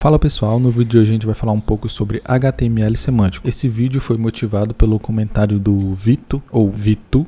Fala pessoal, no vídeo de hoje a gente vai falar um pouco sobre HTML semântico. Esse vídeo foi motivado pelo comentário do Vitu,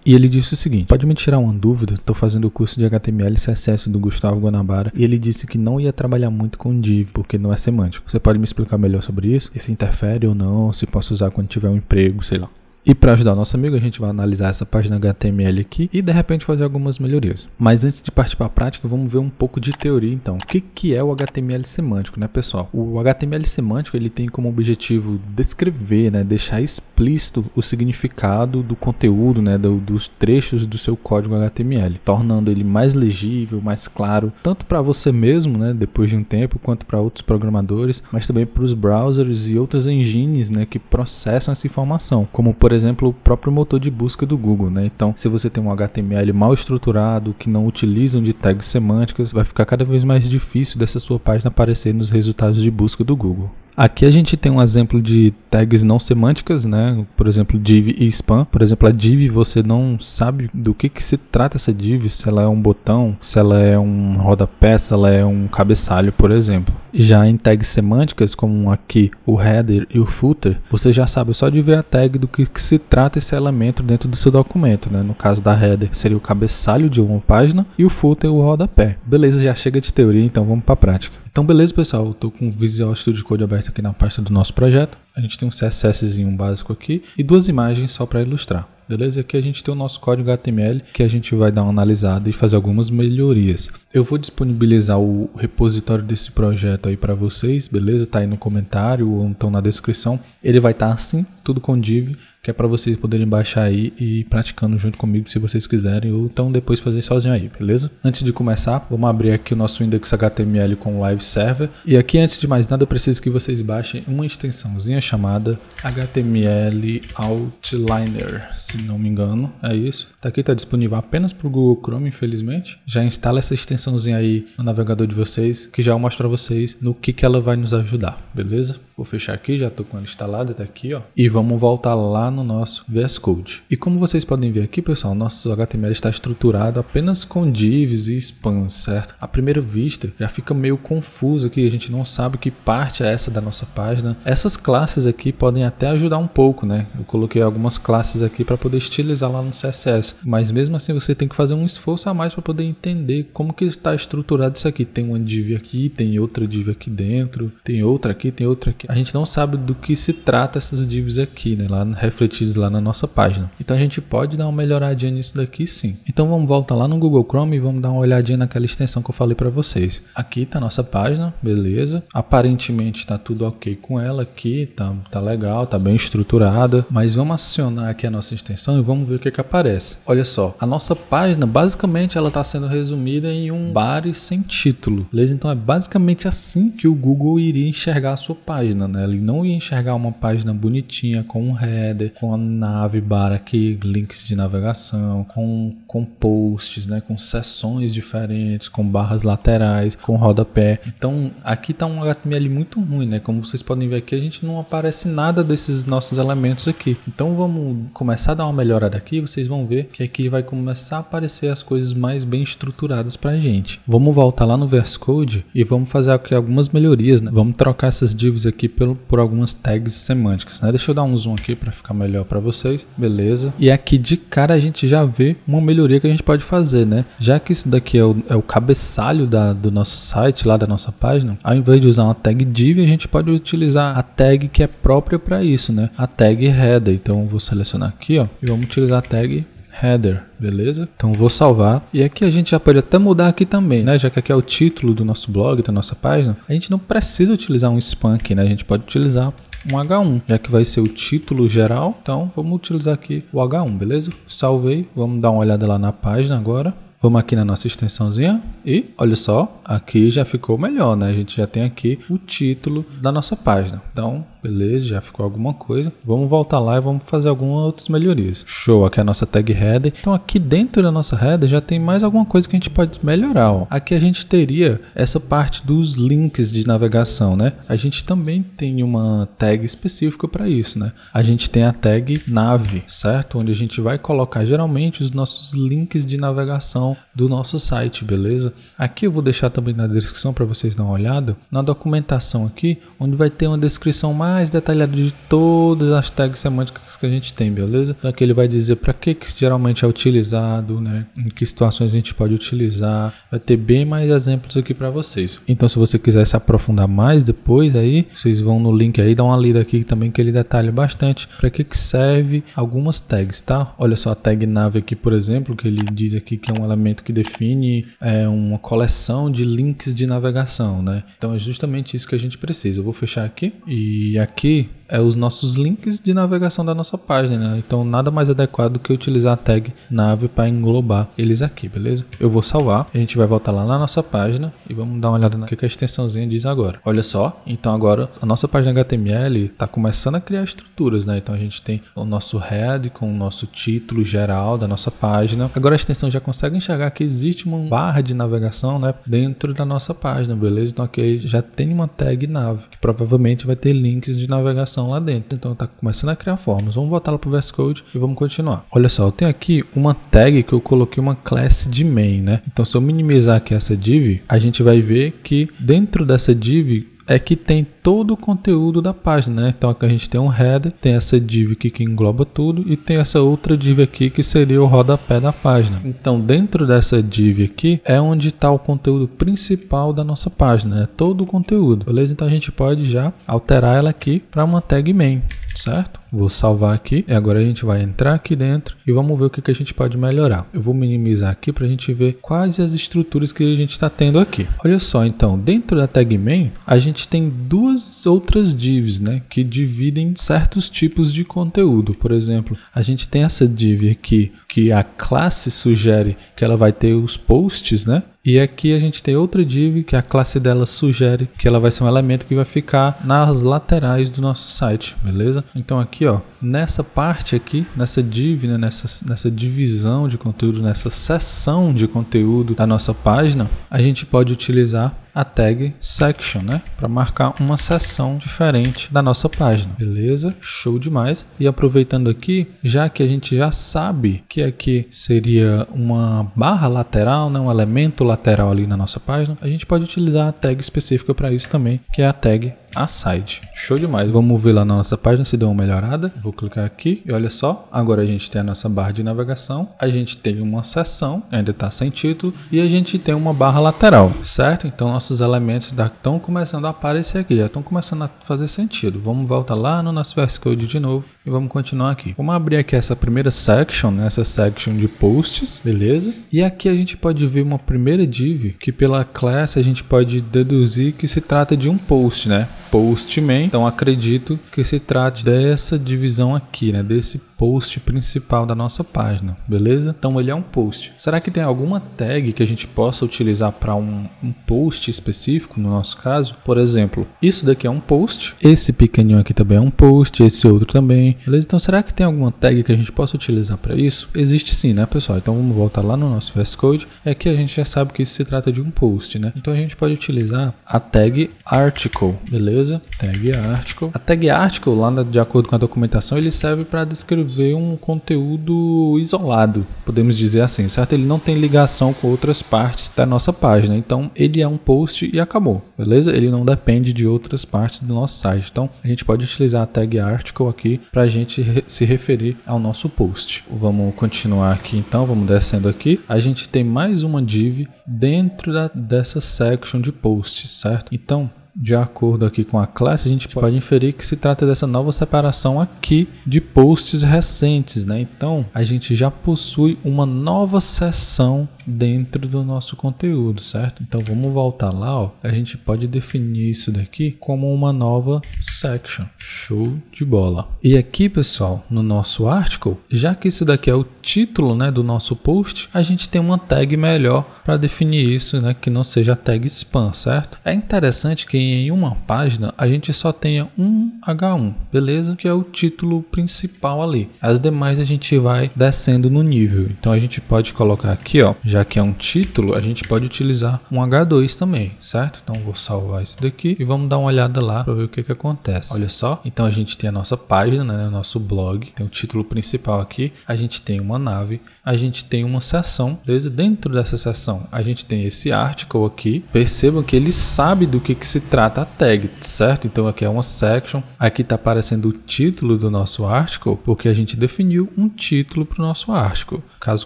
e ele disse o seguinte: pode me tirar uma dúvida? Estou fazendo o curso de HTML e CSS do Gustavo Guanabara e ele disse que não ia trabalhar muito com div, porque não é semântico. Você pode me explicar melhor sobre isso? Se interfere ou não, se posso usar quando tiver um emprego, sei lá. E para ajudar o nosso amigo, a gente vai analisar essa página HTML aqui e de repente fazer algumas melhorias. Mas antes de partir para a prática, vamos ver um pouco de teoria então. O que é o HTML semântico, né, pessoal? O HTML semântico ele tem como objetivo descrever, né, deixar explícito o significado do conteúdo, né, dos trechos do seu código HTML, tornando ele mais legível, mais claro, tanto para você mesmo, né, depois de um tempo, quanto para outros programadores, mas também para os browsers e outras engines, né, que processam essa informação, como por exemplo, o próprio motor de busca do Google, né? Então, se você tem um HTML mal estruturado, que não utilizam de tags semânticas, vai ficar cada vez mais difícil dessa sua página aparecer nos resultados de busca do Google. Aqui a gente tem um exemplo de tags não semânticas, né? Por exemplo, div e spam. Por exemplo, a div você não sabe do que se trata essa div, se ela é um botão, se ela é um rodapé, se ela é um cabeçalho, por exemplo. Já em tags semânticas, como aqui o header e o footer, você já sabe só de ver a tag do que se trata esse elemento dentro do seu documento, né? No caso da header seria o cabeçalho de uma página e o footer o rodapé. Beleza, já chega de teoria, então vamos para a prática. Então beleza pessoal, eu estou com o Visual Studio Code aberto aqui na pasta do nosso projeto. A gente tem um CSSzinho básico aqui e duas imagens só para ilustrar. Beleza? Aqui a gente tem o nosso código HTML que a gente vai dar uma analisada e fazer algumas melhorias. Eu vou disponibilizar o repositório desse projeto aí para vocês, beleza? Tá aí no comentário ou então na descrição. Ele vai estar assim, tudo com div, que é para vocês poderem baixar aí e ir praticando junto comigo se vocês quiserem, ou então depois fazer sozinho aí, beleza? Antes de começar, vamos abrir aqui o nosso index HTML com o Live Server. E aqui, antes de mais nada, eu preciso que vocês baixem uma extensãozinha chamada HTML Outliner, se não me engano, é isso. Tá aqui, tá disponível apenas para o Google Chrome, infelizmente. Já instala essa extensãozinha aí no navegador de vocês, que já eu mostro para vocês no que ela vai nos ajudar, beleza? Vou fechar aqui, já tô com ela instalada, tá aqui, ó. E vamos voltar lá no nosso VS Code. E como vocês podem ver aqui, pessoal, nosso HTML está estruturado apenas com divs e spans, certo? À primeira vista, já fica meio confuso aqui, a gente não sabe que parte é essa da nossa página. Essas classes aqui podem até ajudar um pouco, né? Eu coloquei algumas classes aqui para poder estilizar lá no CSS, mas mesmo assim você tem que fazer um esforço a mais para poder entender como que está estruturado isso aqui. Tem uma div aqui, tem outra div aqui dentro, tem outra aqui, tem outra aqui. A gente não sabe do que se trata essas divs aqui, né? Lá refletidos lá na nossa página. Então a gente pode dar uma melhoradinha nisso daqui sim. Então vamos voltar lá no Google Chrome e vamos dar uma olhadinha naquela extensão que eu falei para vocês. Aqui está a nossa página, beleza. Aparentemente está tudo ok com ela aqui, tá legal, tá bem estruturada. Mas vamos acionar aqui a nossa extensão e vamos ver o que aparece. Olha só, a nossa página basicamente ela está sendo resumida em um body sem título, beleza? Então é basicamente assim que o Google iria enxergar a sua página, né? Ele não ia enxergar uma página bonitinha com um header, com a navbar aqui, links de navegação, com posts, né? Com seções diferentes, com barras laterais, com rodapé. Então aqui está um HTML muito ruim, né? Como vocês podem ver aqui, a gente não aparece nada desses nossos elementos aqui. Então vamos começar a dar uma melhorada aqui, vocês vão ver que aqui vai começar a aparecer as coisas mais bem estruturadas pra gente. Vamos voltar lá no VS Code e vamos fazer aqui algumas melhorias, né? Vamos trocar essas divs aqui por algumas tags semânticas, né? Deixa eu dar um zoom aqui para ficar melhor para vocês, beleza? E aqui de cara a gente já vê uma melhoria que a gente pode fazer, né? Já que isso daqui é o cabeçalho do nosso site, lá da nossa página, ao invés de usar uma tag div, a gente pode utilizar a tag que é própria para isso, né? A tag header. Então eu vou selecionar aqui, ó, e vamos utilizar a tag header, beleza? Então vou salvar e aqui a gente já pode até mudar aqui também, né? Já que aqui é o título do nosso blog, da nossa página, a gente não precisa utilizar um spam aqui, né? A gente pode utilizar um H1, já que vai ser o título geral, então vamos utilizar aqui o H1, beleza? Salvei, vamos dar uma olhada lá na página agora. Vamos aqui na nossa extensãozinha e olha só, aqui já ficou melhor, né? A gente já tem aqui o título da nossa página. Então, beleza, já ficou alguma coisa. Vamos voltar lá e vamos fazer algumas outras melhorias. Show, aqui é a nossa tag header. Então aqui dentro da nossa header já tem mais alguma coisa que a gente pode melhorar, ó. Aqui a gente teria essa parte dos links de navegação, né? A gente também tem uma tag específica para isso, né? A gente tem a tag nav, certo? Onde a gente vai colocar geralmente os nossos links de navegação do nosso site, beleza? Aqui eu vou deixar também na descrição para vocês darem uma olhada, na documentação aqui, onde vai ter uma descrição mais detalhada de todas as tags semânticas que a gente tem, beleza? Então aqui ele vai dizer para que geralmente é utilizado, né? Em que situações a gente pode utilizar, vai ter bem mais exemplos aqui para vocês. Então se você quiser se aprofundar mais depois aí, vocês vão no link aí, dá uma lida aqui também que ele detalha bastante para que serve algumas tags, tá? Olha só a tag nav aqui, por exemplo, que ele diz aqui que é um elemento que define uma coleção de links de navegação, né? Então é justamente isso que a gente precisa. Eu vou fechar aqui e aqui é os nossos links de navegação da nossa página, né? Então nada mais adequado do que utilizar a tag nav para englobar eles aqui, beleza? Eu vou salvar, a gente vai voltar lá na nossa página e vamos dar uma olhada no que a extensãozinha diz agora. Olha só, então agora a nossa página HTML está começando a criar estruturas, né? Então a gente tem o nosso head com o nosso título geral da nossa página. Agora a extensão já consegue enxergar que existe uma barra de navegação, né, dentro da nossa página, beleza? Então aqui já tem uma tag nav, que provavelmente vai ter links de navegação lá dentro. Então está começando a criar formas. Vamos voltar lá para o VS Code e vamos continuar. Olha só, eu tenho aqui uma tag que eu coloquei uma classe de main, né? Então se eu minimizar aqui essa div, a gente vai ver que dentro dessa div é que tem todo o conteúdo da página, né? Então aqui a gente tem um header, tem essa div aqui que engloba tudo e tem essa outra div aqui que seria o rodapé da página. Então dentro dessa div aqui é onde está o conteúdo principal da nossa página, né? Todo o conteúdo, beleza? Então a gente pode já alterar ela aqui para uma tag main, certo? Vou salvar aqui e agora a gente vai entrar aqui dentro e vamos ver o que a gente pode melhorar. Eu vou minimizar aqui para a gente ver quais as estruturas que a gente está tendo aqui. Olha só, então dentro da tag main a gente tem duas outras divs, né, que dividem certos tipos de conteúdo. Por exemplo, a gente tem essa div aqui que a classe sugere que ela vai ter os posts, né? E aqui a gente tem outra div que a classe dela sugere que ela vai ser um elemento que vai ficar nas laterais do nosso site, beleza? Então aqui, ó, nessa parte aqui, nessa div, né, nessa divisão de conteúdo, nessa seção de conteúdo da nossa página, a gente pode utilizar a tag section, né, para marcar uma seção diferente da nossa página, beleza? Show demais. E aproveitando aqui, já que a gente já sabe que aqui seria uma barra lateral, né, um elemento lateral ali na nossa página, a gente pode utilizar a tag específica para isso também, que é a tag aside. Show demais. Vamos ver lá na nossa página se deu uma melhorada. Vou clicar aqui e olha só, agora a gente tem a nossa barra de navegação, a gente tem uma seção, ainda está sem título, e a gente tem uma barra lateral, certo? Então nossos elementos estão começando a aparecer aqui, já estão começando a fazer sentido. Vamos voltar lá no nosso VS Code de novo e vamos continuar aqui. Vamos abrir aqui essa primeira section, né? Essa section de posts, beleza? E aqui a gente pode ver uma primeira div que pela classe a gente pode deduzir que se trata de um post, né? Post main, então acredito que se trate dessa divisão aqui, né, desse post principal da nossa página, beleza? Então ele é um post. Será que tem alguma tag que a gente possa utilizar para um post específico no nosso caso? Por exemplo, isso daqui é um post, esse pequenininho aqui também é um post, esse outro também, beleza? Então será que tem alguma tag que a gente possa utilizar para isso? Existe sim, né, pessoal? Então vamos voltar lá no nosso VS Code, é que a gente já sabe que isso se trata de um post, né? Então a gente pode utilizar a tag article, beleza? Tag article. A tag article, lá de acordo com a documentação, ele serve para descrever um conteúdo isolado, podemos dizer assim, certo? Ele não tem ligação com outras partes da nossa página, então ele é um post e acabou, beleza? Ele não depende de outras partes do nosso site, então a gente pode utilizar a tag article aqui para a gente se referir ao nosso post. Vamos continuar aqui então, vamos descendo aqui, a gente tem mais uma div dentro dessa section de posts, certo? Então de acordo aqui com a classe, a gente pode inferir que se trata dessa nova separação aqui de posts recentes, né? Então, a gente já possui uma nova seção dentro do nosso conteúdo, certo? Então, vamos voltar lá, ó. A gente pode definir isso daqui como uma nova section. Show de bola. E aqui, pessoal, no nosso article, já que isso daqui é o título, né, do nosso post, a gente tem uma tag melhor para definir isso, né, que não seja a tag spam, certo? É interessante que em uma página a gente só tenha um H1, beleza? Que é o título principal ali. As demais a gente vai descendo no nível. Então a gente pode colocar aqui, ó, já que é um título, a gente pode utilizar um H2 também, certo? Então vou salvar isso daqui e vamos dar uma olhada lá para ver o que que acontece. Olha só, então a gente tem a nossa página, né, o nosso blog, tem o título principal aqui, a gente tem uma nave, a gente tem uma seção, beleza? Dentro dessa seção a gente tem esse article aqui. Percebam que ele sabe do que se trata a tag, certo? Então aqui é uma section, aqui está aparecendo o título do nosso article, porque a gente definiu um título para o nosso article. Caso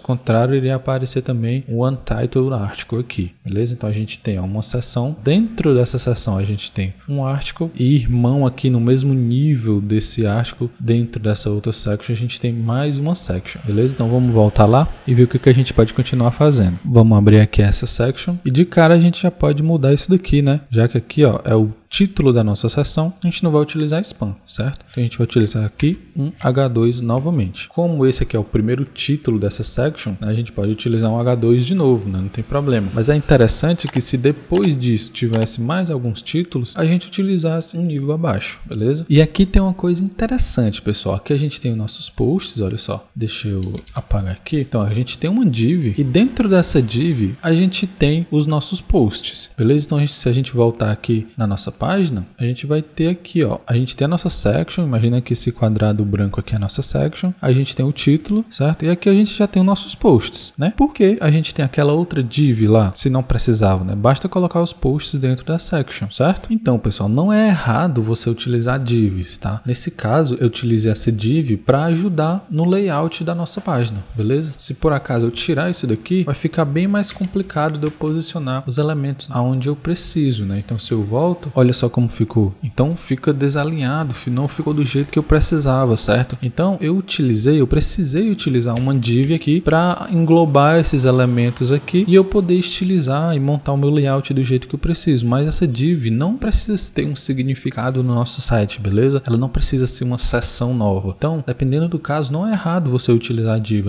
contrário, iria aparecer também um untitled article aqui, beleza? Então a gente tem uma seção, dentro dessa seção a gente tem um article e irmão aqui no mesmo nível desse article, dentro dessa outra section a gente tem mais uma section, beleza? Então vamos voltar lá e ver o que a gente pode continuar fazendo. Vamos abrir aqui essa section e de cara a gente já pode mudar isso daqui, né? Já que aqui, ó, é o título da nossa seção, a gente não vai utilizar spam, certo? Então a gente vai utilizar aqui um H2 novamente. Como esse aqui é o primeiro título dessa section, né, a gente pode utilizar um H2 de novo, né? Não tem problema. Mas é interessante que se depois disso tivesse mais alguns títulos, a gente utilizasse um nível abaixo, beleza? E aqui tem uma coisa interessante, pessoal. Aqui a gente tem os nossos posts, olha só. Deixa eu apagar aqui. Então a gente tem uma div e dentro dessa div a gente tem os nossos posts, beleza? Então se a gente voltar aqui na nossa página, a gente vai ter aqui, ó, a gente tem a nossa section, imagina que esse quadrado branco aqui é a nossa section, a gente tem o título, certo? E aqui a gente já tem os nossos posts, né? Porque a gente tem aquela outra div lá, se não precisava, né? Basta colocar os posts dentro da section, certo? Então, pessoal, não é errado você utilizar divs, tá? Nesse caso, eu utilizei essa div para ajudar no layout da nossa página, beleza? Se por acaso eu tirar isso daqui, vai ficar bem mais complicado de eu posicionar os elementos aonde eu preciso, né? Então, se eu volto, olha só como ficou. Então fica desalinhado, não ficou do jeito que eu precisava, certo? Então eu precisei utilizar uma div aqui para englobar esses elementos aqui e eu poder estilizar e montar o meu layout do jeito que eu preciso. Mas essa div não precisa ter um significado no nosso site, beleza? Ela não precisa ser uma seção nova. Então, dependendo do caso, não é errado você utilizar a div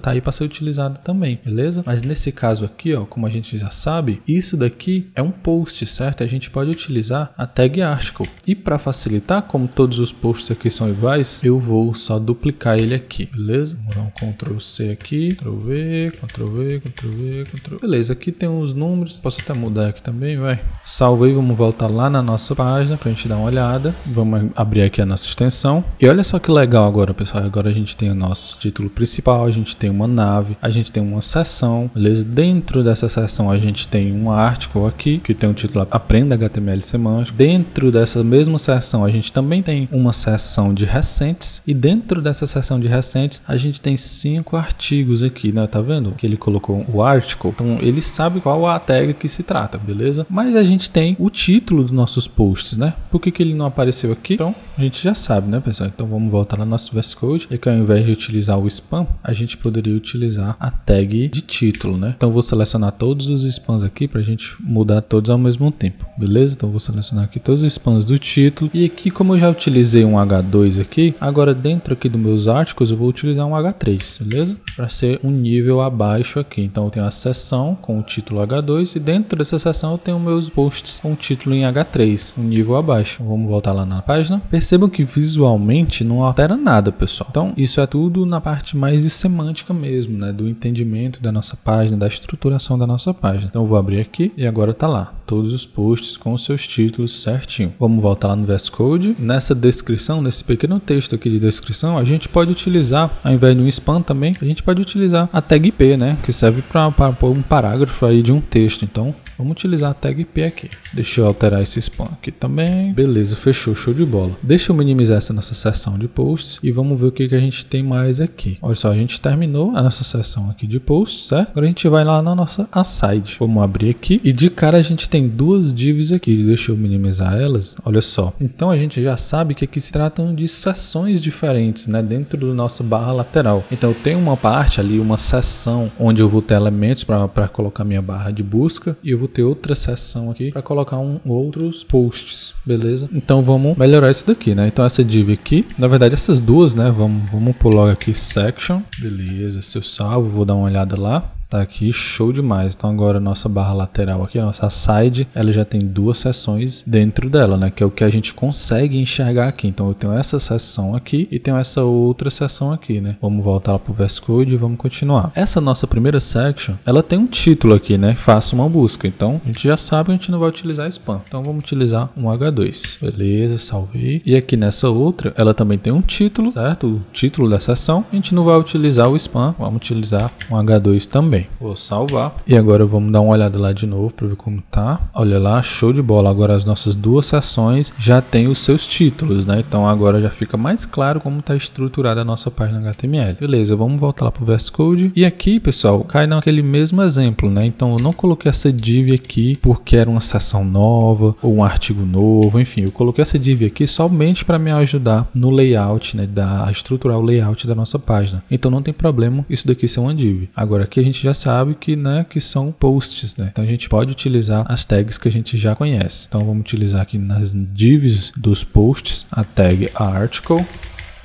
tá aí para ser utilizada também, beleza? Mas nesse caso aqui, ó, como a gente já sabe, isso daqui é um post, certo? A gente pode utilizar a tag article. E para facilitar, como todos os posts aqui são iguais, eu vou só duplicar ele aqui, beleza? Vou dar um Ctrl C aqui, Ctrl V, Ctrl V, Ctrl V, Ctrl V. Beleza, aqui tem os números, posso até mudar aqui também, vai. Salvei, vamos voltar lá na nossa página pra gente dar uma olhada. Vamos abrir aqui a nossa extensão. E olha só que legal agora, pessoal. Agora a gente tem o nosso título principal, a gente tem uma nave, a gente tem uma seção, beleza? Dentro dessa seção a gente tem um article aqui, que tem o título Aprenda HTML Semântico. Dentro dessa mesma seção a gente também tem uma seção de recentes e dentro dessa seção de recentes a gente tem 5 artigos aqui, né? Tá vendo? Que ele colocou o article, então ele sabe qual a tag que se trata, beleza? Mas a gente tem o título dos nossos posts, né? Por que ele não apareceu aqui? Então a gente já sabe, né, pessoal? Então vamos voltar lá no nosso VS Code e que ao invés de utilizar o spam, a gente poderia utilizar a tag de título, né? Então vou selecionar todos os spams aqui pra gente mudar todos ao mesmo tempo, beleza? Então vou selecionar aqui todos os spams do título e aqui, como eu já utilizei um H2 aqui, agora dentro aqui dos meus artigos eu vou utilizar um H3, beleza? Para ser um nível abaixo aqui. Então eu tenho a seção com o título H2 e dentro dessa seção eu tenho meus posts com o título em H3, um nível abaixo. Vamos voltar lá na página. Percebam que visualmente não altera nada, pessoal. Então isso é tudo na parte mais de semântica mesmo, né? Do entendimento da nossa página, da estruturação da nossa página. Então eu vou abrir aqui e agora tá lá. Todos os posts com os seus títulos certinho. Vamos voltar lá no VS Code. Nessa descrição, nesse pequeno texto aqui de descrição, a gente pode utilizar, ao invés de um spam também, a gente pode utilizar a tag P, né? Que serve para pôr um parágrafo aí de um texto. Então, vamos utilizar a tag P aqui. Deixa eu alterar esse spam aqui também. Beleza, fechou, show de bola. Deixa eu minimizar essa nossa seção de posts e vamos ver o que a gente tem mais aqui. Olha só, a gente terminou a nossa seção aqui de posts, certo? Agora a gente vai lá na nossa aside. Vamos abrir aqui e de cara a gente tem duas divs aqui. Deixa eu minimizar elas. Olha só. Então a gente já sabe que aqui se tratam de seções diferentes, né? Dentro do nosso barra lateral. Então eu tenho uma parte ali, uma seção onde eu vou ter elementos para colocar minha barra de busca e eu vou ter outra seção aqui para colocar outros posts, beleza? Então vamos melhorar isso daqui, né? Então essa div aqui, na verdade essas duas, né? Vamos pôr logo aqui section, beleza? Se eu salvo, vou dar uma olhada lá. Tá aqui, show demais. Então agora a nossa barra lateral aqui, a nossa side, ela já tem 2 seções dentro dela, né? Que é o que a gente consegue enxergar aqui. Então eu tenho essa seção aqui e tenho essa outra seção aqui, né? Vamos voltar lá pro VS Code e vamos continuar. Essa nossa primeira section, ela tem um título aqui, né? Faça uma busca. Então a gente já sabe que a gente não vai utilizar spam. Então vamos utilizar um H2. Beleza, salvei. E aqui nessa outra, ela também tem um título, certo? O título da seção. A gente não vai utilizar o spam, vamos utilizar um H2 também. Vou salvar. E agora vamos dar uma olhada lá de novo para ver como tá. Olha lá, show de bola. Agora as nossas 2 seções já tem os seus títulos, né? Então agora já fica mais claro como tá estruturada a nossa página HTML. Beleza, vamos voltar lá pro VS Code. E aqui, pessoal, cai naquele mesmo exemplo, né? Então eu não coloquei essa div aqui porque era uma seção nova ou um artigo novo, enfim, eu coloquei essa div aqui somente para me ajudar no layout, né? A estruturar o layout da nossa página. Então não tem problema isso daqui ser uma div. Agora aqui a gente já sabe que, né, que são posts, né? Então a gente pode utilizar as tags que a gente já conhece. Então vamos utilizar aqui nas divs dos posts a tag article.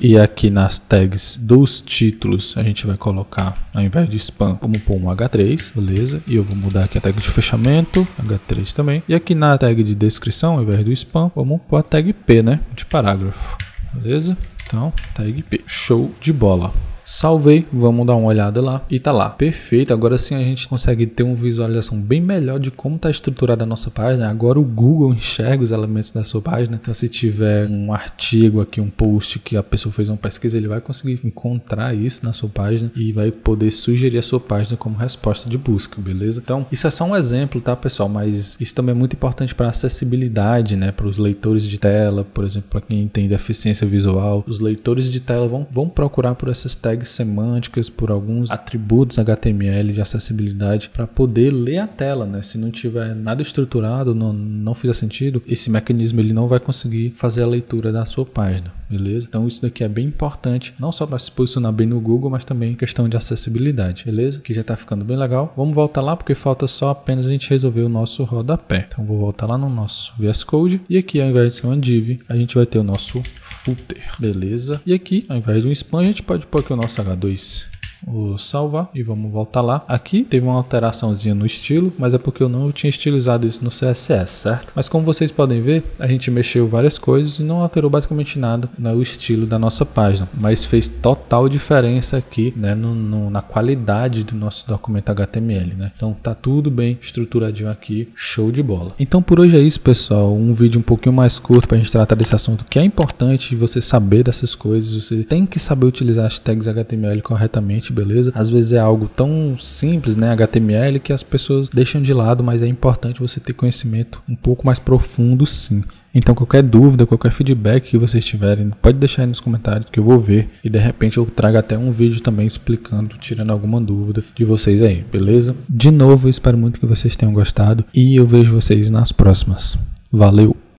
E aqui nas tags dos títulos a gente vai colocar, ao invés de spam, vamos pôr um H3, beleza? E eu vou mudar aqui a tag de fechamento, H3 também. E aqui na tag de descrição, ao invés do spam, vamos pôr a tag P, né? De parágrafo, beleza? Então, tag P, show de bola. Salvei, vamos dar uma olhada lá e tá lá, perfeito. Agora sim a gente consegue ter uma visualização bem melhor de como está estruturada a nossa página. Agora o Google enxerga os elementos da sua página. Então se tiver um artigo aqui, um post que a pessoa fez uma pesquisa, ele vai conseguir encontrar isso na sua página e vai poder sugerir a sua página como resposta de busca, beleza? Então isso é só um exemplo, tá, pessoal? Mas isso também é muito importante para acessibilidade, né? Para os leitores de tela, por exemplo, para quem tem deficiência visual, os leitores de tela vão procurar por essas tags semânticas, por alguns atributos HTML de acessibilidade para poder ler a tela, né? Se não tiver nada estruturado, não fizer sentido, esse mecanismo ele não vai conseguir fazer a leitura da sua página, beleza? Então isso daqui é bem importante, não só para se posicionar bem no Google, mas também em questão de acessibilidade, beleza? Que já tá ficando bem legal. Vamos voltar lá porque falta só apenas a gente resolver o nosso rodapé. Então vou voltar lá no nosso VS Code e aqui ao invés de ser uma div, a gente vai ter o nosso footer, beleza? E aqui, ao invés de um spam, a gente pode pôr aqui o nosso H2. Vou salvar e vamos voltar lá. Aqui teve uma alteraçãozinha no estilo, mas é porque eu não tinha estilizado isso no CSS, certo? Mas como vocês podem ver, a gente mexeu várias coisas e não alterou basicamente nada no estilo da nossa página, mas fez total diferença aqui, né, na qualidade do nosso documento HTML, né? Então tá tudo bem estruturadinho aqui, show de bola. Então por hoje é isso, pessoal, um vídeo um pouquinho mais curto pra gente tratar desse assunto que é importante você saber dessas coisas, você tem que saber utilizar as tags HTML corretamente, beleza? Às vezes é algo tão simples, né, HTML, que as pessoas deixam de lado, mas é importante você ter conhecimento um pouco mais profundo, sim. Então qualquer dúvida, qualquer feedback que vocês tiverem, pode deixar aí nos comentários que eu vou ver e de repente eu trago até um vídeo também explicando, tirando alguma dúvida de vocês aí, beleza? De novo, eu espero muito que vocês tenham gostado e eu vejo vocês nas próximas. Valeu!